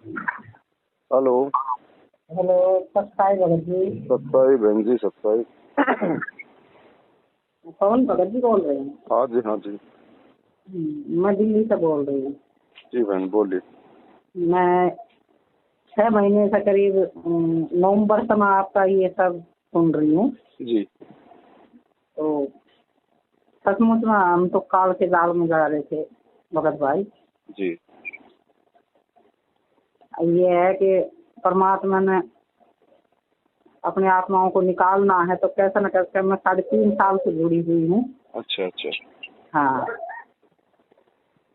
Hello. Hello, सत्ताई Bhagat ji. सत्ताई बहन जी, सत्ताई। पवन भगत जी बोल रहे हैं? हाँ जी, हाँ जी। मैं दिल्ली से बोल रही हूँ। जी बहन बोलिए। मैं 6 महीने से करीब नवंबर से मैं आपका ये सब सुन रही हूँ। जी। तो सचमुच में हम तो काल के जाल में जा रहे थे भगत भाई। जी। ये है कि परमात्मा ने अपने आत्माओं को निकालना है तो कैसे न कैसे मैं 3.5 साल से जुड़ी हुई हूँ। अच्छा अच्छा। हाँ,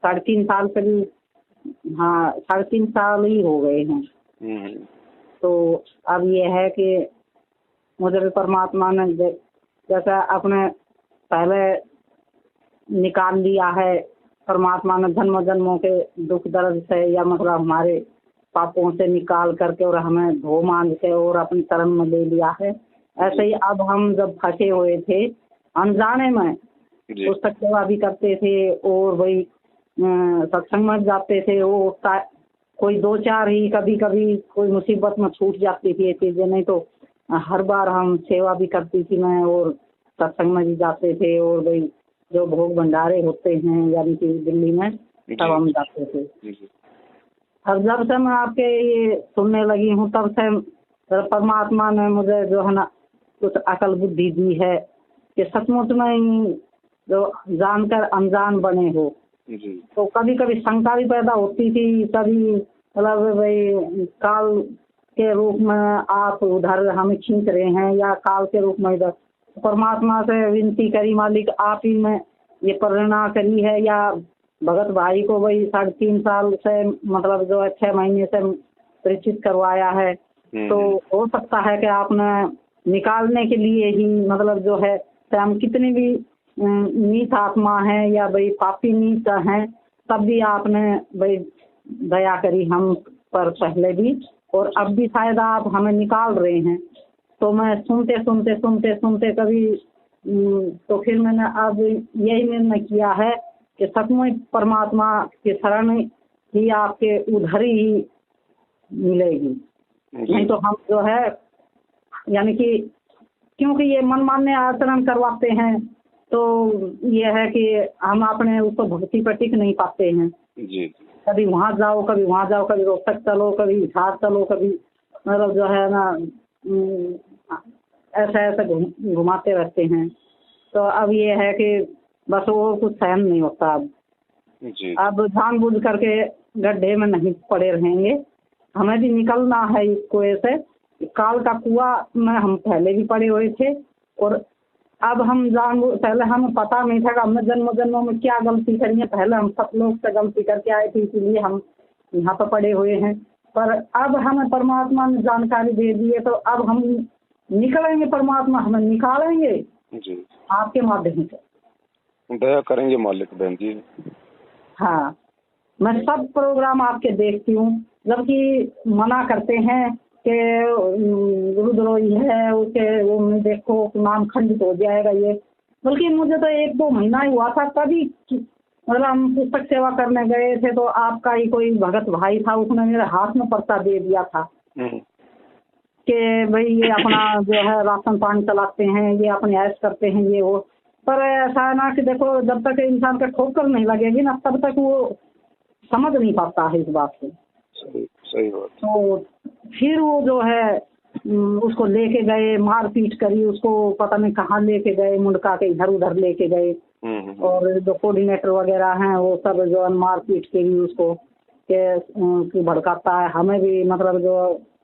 3.5 साल से भी, हाँ 3.5 साल ही हो गए हैं। तो अब ये है कि मुझे भी परमात्मा ने जैसा अपने पहले निकाल लिया है, परमात्मा ने जन्म जन्मों के दुख दर्द से या मतलब हमारे पापों से निकाल करके और हमें धो मान के और अपनी शरण में ले लिया है। ऐसे ही अब हम जब फंसे हुए थे अनजाने में, पुस्तक सेवा भी करते थे और वही सत्संग में जाते थे। वो कोई 2-4 ही कभी कभी कोई मुसीबत में छूट जाती थी ये चीजें, नहीं तो हर बार हम सेवा भी करती थी मैं और सत्संग में भी जाते थे और वही जो भोग भंडारे होते हैं यानी कि दिल्ली में तब हम जाते थे। अब जब से मैं आपके ये सुनने लगी हूँ तब से परमात्मा ने मुझे जो है ना कुछ अकल बुद्धि दी है कि सचमुच में ही जो जानकर अनजान बने हो। तो कभी कभी शंका भी पैदा होती थी, कभी मतलब भाई काल के रूप में आप उधर हमें खींच रहे हैं या काल के रूप में इधर। परमात्मा से विनती करी, मालिक आप ही में ये प्रेरणा करी है या भगत भाई को वही 3.5 साल से मतलब जो है 6 महीने से परिचित करवाया है। तो हो सकता है कि आपने निकालने के लिए ही मतलब जो है हम कितनी भी नीच आत्मा है या भाई पापी नीच हैं तब भी आपने भाई दया करी हम पर पहले भी और अब भी शायद आप हमें निकाल रहे हैं। तो मैं सुनते सुनते सुनते सुनते कभी तो फिर मैंने अब यही निर्णय किया है कि सचमुच परमात्मा की शरण ही आपके उधर ही मिलेगी। नहीं तो हम जो है यानी कि क्योंकि ये मनमान्य आचरण करवाते हैं तो ये है कि हम अपने उसको भक्ति पर टिक नहीं पाते हैं। जी। कभी वहाँ जाओ, कभी वहाँ जाओ, कभी रोहतक चलो, कभी हिसार चलो, कभी मतलब जो है ना ऐसे ऐसे घुमाते रहते हैं। तो अब ये है कि बस वो कुछ सहन नहीं होता। अब जानबूझ करके गड्ढे में नहीं पड़े रहेंगे, हमें भी निकलना है इस कुएं से। काल का कुआं में हम पहले भी पड़े हुए थे और अब हम पहले हमें पता नहीं था कि हमने जन्म जन्मों में क्या गलती करी है। पहले हम सब लोग से गलती करके आए थे इसीलिए हम यहाँ पर पड़े हुए हैं। पर अब हमें परमात्मा ने जानकारी दे दी है तो अब हम निकलेंगे, परमात्मा हमें निकालेंगे जी आपके माध्यम से। दया करेंगे मालिक बहन जी। हाँ, मैं सब प्रोग्राम आपके देखती हूँ, जबकि मना करते हैं कि गुरुद्रोही है उसे वो देखो नाम खंडित हो जाएगा ये। बल्कि मुझे तो 1-2 महीना ही हुआ था तभी मतलब हम पुस्तक सेवा करने गए थे तो आपका ही कोई भगत भाई था, उसने मेरे हाथ में पर्चा दे दिया था कि भाई ये अपना जो है राशन पानी चलाते हैं, ये अपने ऐश करते हैं ये वो। पर ऐसा है ना कि देखो जब तक इंसान का ठोकर नहीं लगेगी ना तब तक वो समझ नहीं पाता है इस बात को। सही बात। तो फिर वो जो है उसको लेके गए, मारपीट करी उसको, पता नहीं कहाँ लेके गए, मुंडका के इधर उधर लेके गए और जो कोऑर्डिनेटर वगैरह हैं वो सब जो मारपीट के भी उसको के भड़काता है। हमें भी मतलब जो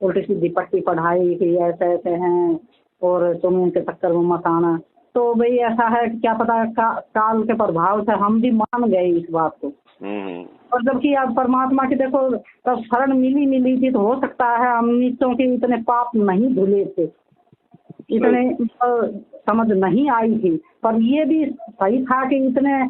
उल्टी सीधी पट्टी पढ़ाई कि ऐसे ऐसे हैं और तुम इनके चक्कर में मत आना। तो भाई ऐसा है कि क्या पता काल के प्रभाव से हम भी मान गए इस बात को। और जबकि अब परमात्मा की देखो तब शरण मिली थी तो हो सकता है हम नीचों के इतने पाप नहीं धुले थे, इतने समझ नहीं आई थी। पर ये भी सही था कि इतने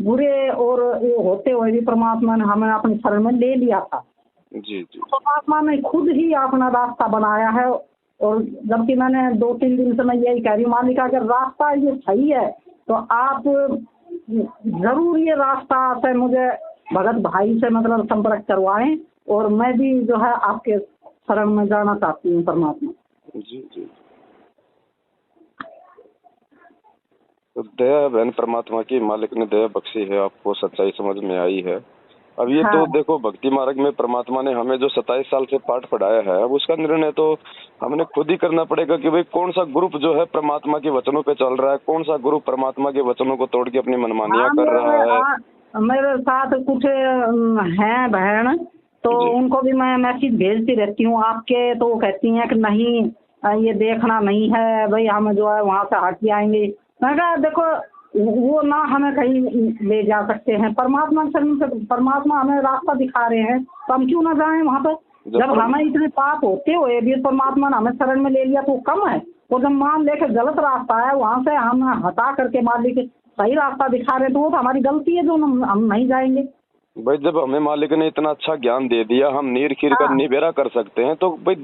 बुरे और वो होते हुए भी परमात्मा ने हमें अपनी शरण में ले लिया था। जी। परमात्मा ने खुद ही अपना रास्ता बनाया है। और जबकि मैंने 2-3 दिन से मैं यही कह रही हूँ मालिक अगर रास्ता ये सही है तो आप जरूर ये रास्ता से मुझे भगत भाई से मतलब संपर्क करवाएं और मैं भी जो है आपके शरण में जाना चाहती हूँ परमात्मा। जी जी। तो दया बहन परमात्मा की मालिक ने दया बख्शी है, आपको सच्चाई समझ में आई है। अब ये तो हाँ देखो भक्ति मार्ग में परमात्मा ने हमें जो 27 साल से पाठ पढ़ाया है, अब उसका निर्णय तो हमने खुद ही करना पड़ेगा कि भाई कौन सा ग्रुप जो है परमात्मा के वचनों पे चल रहा है, कौन सा ग्रुप परमात्मा के वचनों को तोड़ के अपनी मनमानियां हाँ, कर रहा है। मेरे साथ कुछ हैं बहन, तो जी उनको भी मैं मैसेज भेजती रहती हूँ आपके, तो वो कहती हैं कि नहीं ये देखना नहीं है भाई, हम जो है वहाँ से हट जाएंगे। मैं कहा देखो वो ना हमें कहीं ले जा सकते हैं, परमात्मा के शरण से परमात्मा हमें रास्ता दिखा रहे हैं, तो हम क्यों ना जाएं वहाँ पर। जब हमें इतने पाप होते हुए भी परमात्मा ने हमें शरण में ले लिया तो कम है। और जब मान लेकर गलत रास्ता है वहाँ से हम हटा करके मालिक सही रास्ता दिखा रहे हैं, तो वो तो हमारी गलती है जो हम नहीं जाएंगे। भाई जब हमें मालिक ने इतना अच्छा ज्ञान दे दिया, हम नीर खीर का हाँ, निबेरा कर सकते हैं, तो भाई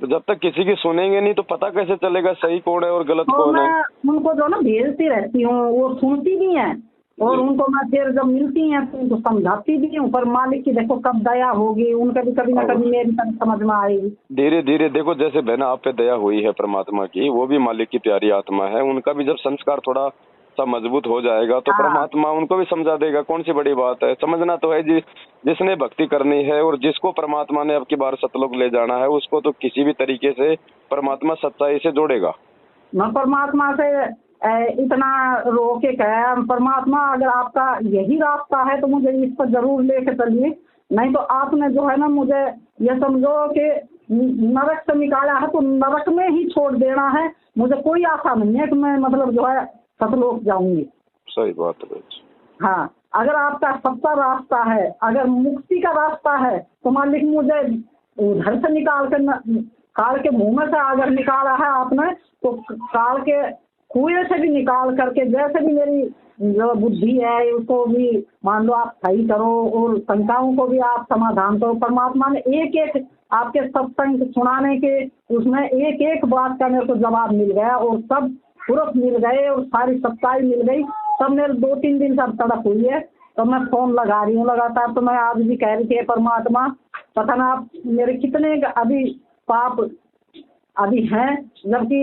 जब तक किसी की सुनेंगे नहीं तो पता कैसे चलेगा सही कौन है और गलत तो कौन है। मैं उनको जो ना भेजती रहती हूँ, वो सुनती भी हैं और उनको मैं फिर जब मिलती हैं तो उनको समझाती भी हूँ, पर मालिक की देखो कब दया होगी, उनका भी कभी ना कभी मेरी समझ में आएगी। धीरे धीरे देखो, जैसे बहना आप पे दया हुई है परमात्मा की, वो भी मालिक की प्यारी आत्मा है, उनका भी जब संस्कार थोड़ा सा मजबूत हो जाएगा तो हाँ परमात्मा उनको भी समझा देगा। कौन सी बड़ी बात है, समझना तो है जी। जिसने भक्ति करनी है और जिसको परमात्मा ने अब की बार सतलोक ले जाना है, उसको तो किसी भी तरीके से परमात्मा सच्चाई से जोड़ेगा। मैं परमात्मा से इतना रो के कहा, परमात्मा अगर आपका यही रास्ता है तो मुझे इस पर जरूर लेके चलिए, नहीं तो आपने जो है ना मुझे ये समझो कि नरक से निकाला है तो नरक में ही छोड़ देना है। मुझे कोई आशा नहीं है कि मैं मतलब जो है सतलोक जाऊंगी। सही बात है। हाँ, अगर आपका सच्चा रास्ता है, अगर मुक्ति का रास्ता है तो मालिक मुझे घर से निकाल कर काल के मुंह में से अगर निकाला है आपने तो काल के कुएं से भी निकाल करके, जैसे भी मेरी जो बुद्धि है उसको भी मान लो आप सही करो और शंकाओं को भी आप समाधान करो। परमात्मा ने एक एक आपके सत्संग सुनाने के उसमें एक एक बात का मेरे को जवाब मिल गया और सब प्रूफ मिल गए और सारी सच्चाई मिल गई। सब मेरे 2-3 दिन से तड़प हुई है, तो मैं फोन लगा रही हूँ लगातार। तो मैं आज भी कह रही थी परमात्मा पता ना आप मेरे कितने अभी पाप अभी हैं, जबकि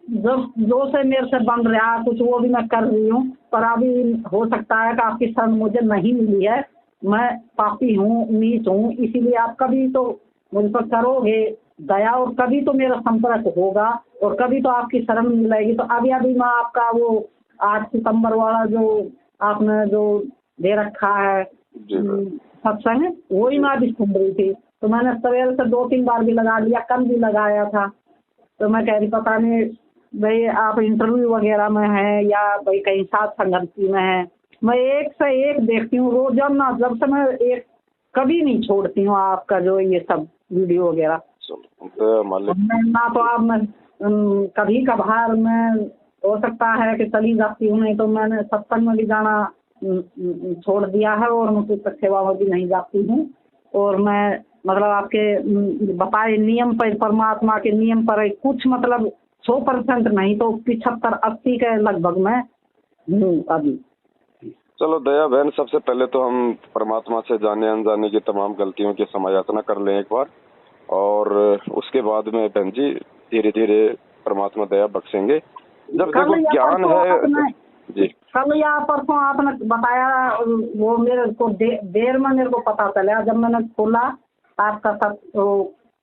जो से मेरे से बन रहा है कुछ वो भी मैं कर रही हूँ, पर अभी हो सकता है कि आपकी शरण मुझे नहीं मिली है। मैं पापी हूँ, नीच हूँ, इसीलिए आप कभी तो मुझ पर करोगे दया और कभी तो मेरा संपर्क होगा और कभी तो आपकी शरण मिलेगी। तो अभी अभी मैं आपका वो 8 सितंबर वाला जो आपने जो दे रखा है सत्संग, वही मैं अभी सुन रही थी। तो मैंने सवेरे से 2-3 बार भी लगा लिया, कल भी लगाया था। तो मैं कह रही पता नहीं भाई आप इंटरव्यू वगैरह में है या भाई कहीं साथ संगति में है। मैं एक से एक देखती हूँ रोजाना, जब से मैं एक कभी नहीं छोड़ती हूँ आपका जो ये सब वीडियो वगैरह। ना तो आप मैं कभी कभार मैं हो सकता है कि चली जाती हूँ, नहीं तो मैंने सत्संग में भी जाना छोड़ दिया है और मैं पुस्तक सेवा में भी नहीं जाती हूँ। और मैं मतलब आपके बताए नियम पर, परमात्मा के नियम पर कुछ मतलब 100% नहीं तो 75-80 के लगभग में हूँ अभी। चलो दया बहन, सबसे पहले तो हम परमात्मा से जाने अनजाने की तमाम गलतियों की समायाचना कर लें एक बार, और उसके बाद में बहन जी धीरे धीरे परमात्मा दया बख्शेंगे। जब देखो ज्ञान है जी, कल या परसों आपने बताया वो मेरे को देर में मेरे को पता चला जब मैंने खोला आपका सब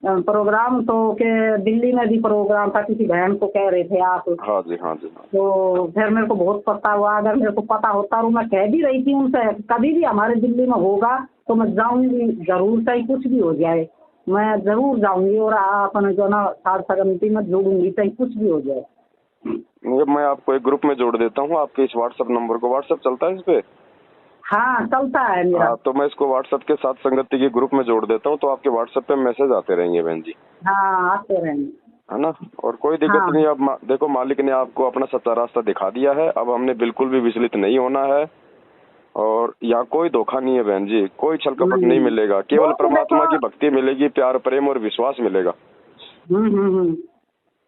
प्रोग्राम, तो के दिल्ली में भी प्रोग्राम था, किसी बहन को कह रहे थे आप। हाँ जी हाँ जी। तो फिर मेरे को बहुत पता हुआ, अगर मेरे को पता होता और मैं कह भी रही थी उनसे कभी भी हमारे दिल्ली में होगा तो मैं जाऊंगी जरूर, चाहे कुछ भी हो जाए मैं जरूर जाऊंगी और अपने जो ना साधना कमेटी में जोड़ूंगी, चाहे कुछ भी हो जाए। मैं आपको एक ग्रुप में जोड़ देता हूँ, आपके इस व्हाट्सएप नंबर को, व्हाट्सएप चलता है इस पे? हाँ चलता है मेरा। हाँ, तो मैं इसको व्हाट्सएप के साथ संगति के ग्रुप में जोड़ देता हूँ, तो आपके व्हाट्सएप पे मैसेज आते रहेंगे बहन जी। हाँ आते रहेंगे, है ना। और कोई दिक्कत हाँ। नहीं। अब देखो मालिक ने आपको अपना सच्चा रास्ता दिखा दिया है, अब हमने बिल्कुल भी विचलित नहीं होना है और यहाँ कोई धोखा नहीं है बहन जी, कोई छल कपट नहीं मिलेगा, केवल परमात्मा की भक्ति मिलेगी, प्यार प्रेम और विश्वास मिलेगा।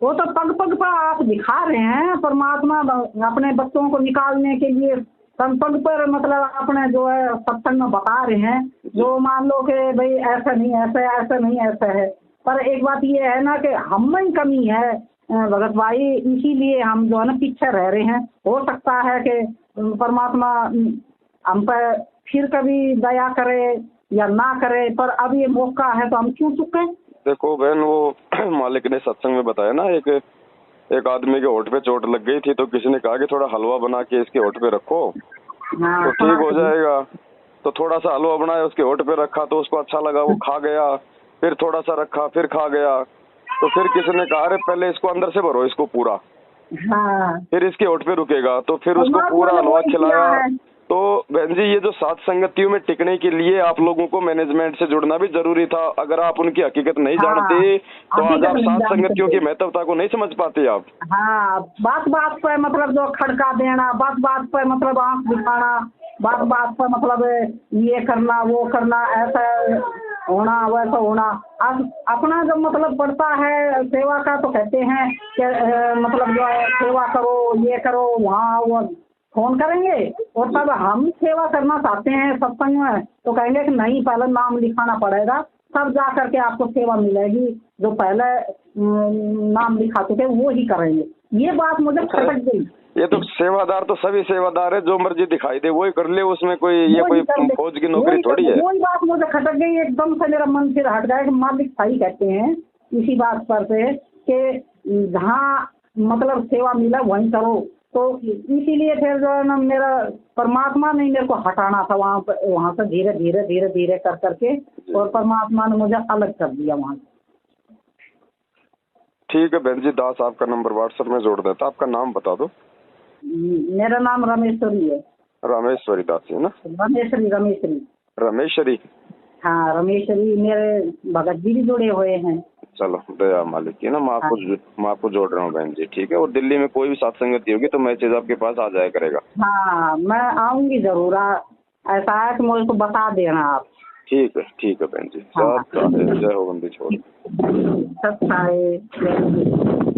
वो तो पग पग पर आप दिखा रहे हैं, परमात्मा अपने बच्चों को निकालने के लिए संसद पर मतलब अपने जो है सत्संग में बता रहे हैं, जो मान लो कि भाई ऐसा नहीं ऐसा है, ऐसा नहीं ऐसा है, पर एक बात ये है ना कि हम में ही कमी है भगत भाई, इसीलिए हम जो है ना पीछे रह रहे हैं। हो सकता है कि परमात्मा हम पर फिर कभी दया करे या ना करे, पर अब ये मौका है तो हम क्यों चुके। देखो बहन, वो मालिक ने सत्संग में बताया ना, एक आदमी के होठ पे चोट लग गई थी, तो किसी ने कहा कि थोड़ा हलवा बना के इसके होठ पे रखो तो ठीक हो जाएगा। तो थोड़ा सा हलवा बनाया, उसके होठ पे रखा तो उसको अच्छा लगा, वो खा गया। फिर थोड़ा सा रखा, फिर खा गया। तो फिर किसी ने कहा अरे पहले इसको अंदर से भरो इसको पूरा, फिर इसके होठ पे रुकेगा। तो फिर उसको पूरा हलवा खिलाया। तो बहन जी, ये जो सात संगतियों में टिकने के लिए आप लोगों को मैनेजमेंट से जुड़ना भी जरूरी था। अगर आप उनकी हकीकत नहीं जानते तो आज आप सात संगतियों की महत्वता को नहीं समझ पाते आप। हाँ, बात बात पर मतलब जो खड़का देना, बात बात पर मतलब आंख दिखाना, बात बात पर मतलब ये करना वो करना, ऐसा होना वैसा होना। अब अपना जब मतलब पड़ता है सेवा का तो कहते हैं कि मतलब जो है सेवा करो, ये करो, वहाँ वो फोन करेंगे। और तब हम सेवा करना चाहते हैं सत्संग में तो कहेंगे कि नहीं, पहले नाम लिखाना पड़ेगा, तब जा करके आपको सेवा मिलेगी। जो पहले नाम लिखा चुके वो ही करेंगे। ये बात मुझे खटक गई। ये तो सेवादार तो सभी सेवादार है, जो मर्जी दिखाई दे वही कर ले, उसमें कोई ये कोई फौज की नौकरी थोड़ी है। वही बात मुझे खटक गई एकदम से, मेरा मन फिर हट गया कि मालिक सही कहते हैं इसी बात पर से कि जहाँ मतलब सेवा मिला वहीं करो। तो इसीलिए फिर जो है ना मेरा परमात्मा ने मेरे को हटाना था वहाँ से धीरे धीरे धीरे धीरे कर करके, और परमात्मा ने मुझे अलग कर दिया वहाँ से। ठीक है बहन जी, दास आपका नंबर व्हाट्सएप में जोड़ देता। आपका नाम बता दो। मेरा नाम रमेश्वरी है। रामेश्वरी दास है ना? रमेश्वरी। हाँ, रमेश्वरी। मेरे भगत जी भी जुड़े हुए हैं। चलो, दया मालिक की ना, मैं आपको जोड़ रहा हूँ बहन जी, ठीक है। और दिल्ली में कोई भी सत्संगति होगी तो मैसेज आपके पास आ जाया करेगा। हाँ, मैं आऊंगी जरूर। ऐसा है कि मुझे को बता देना आप। ठीक है बहन जी। जय हो बंदी छोड़। सत्य है।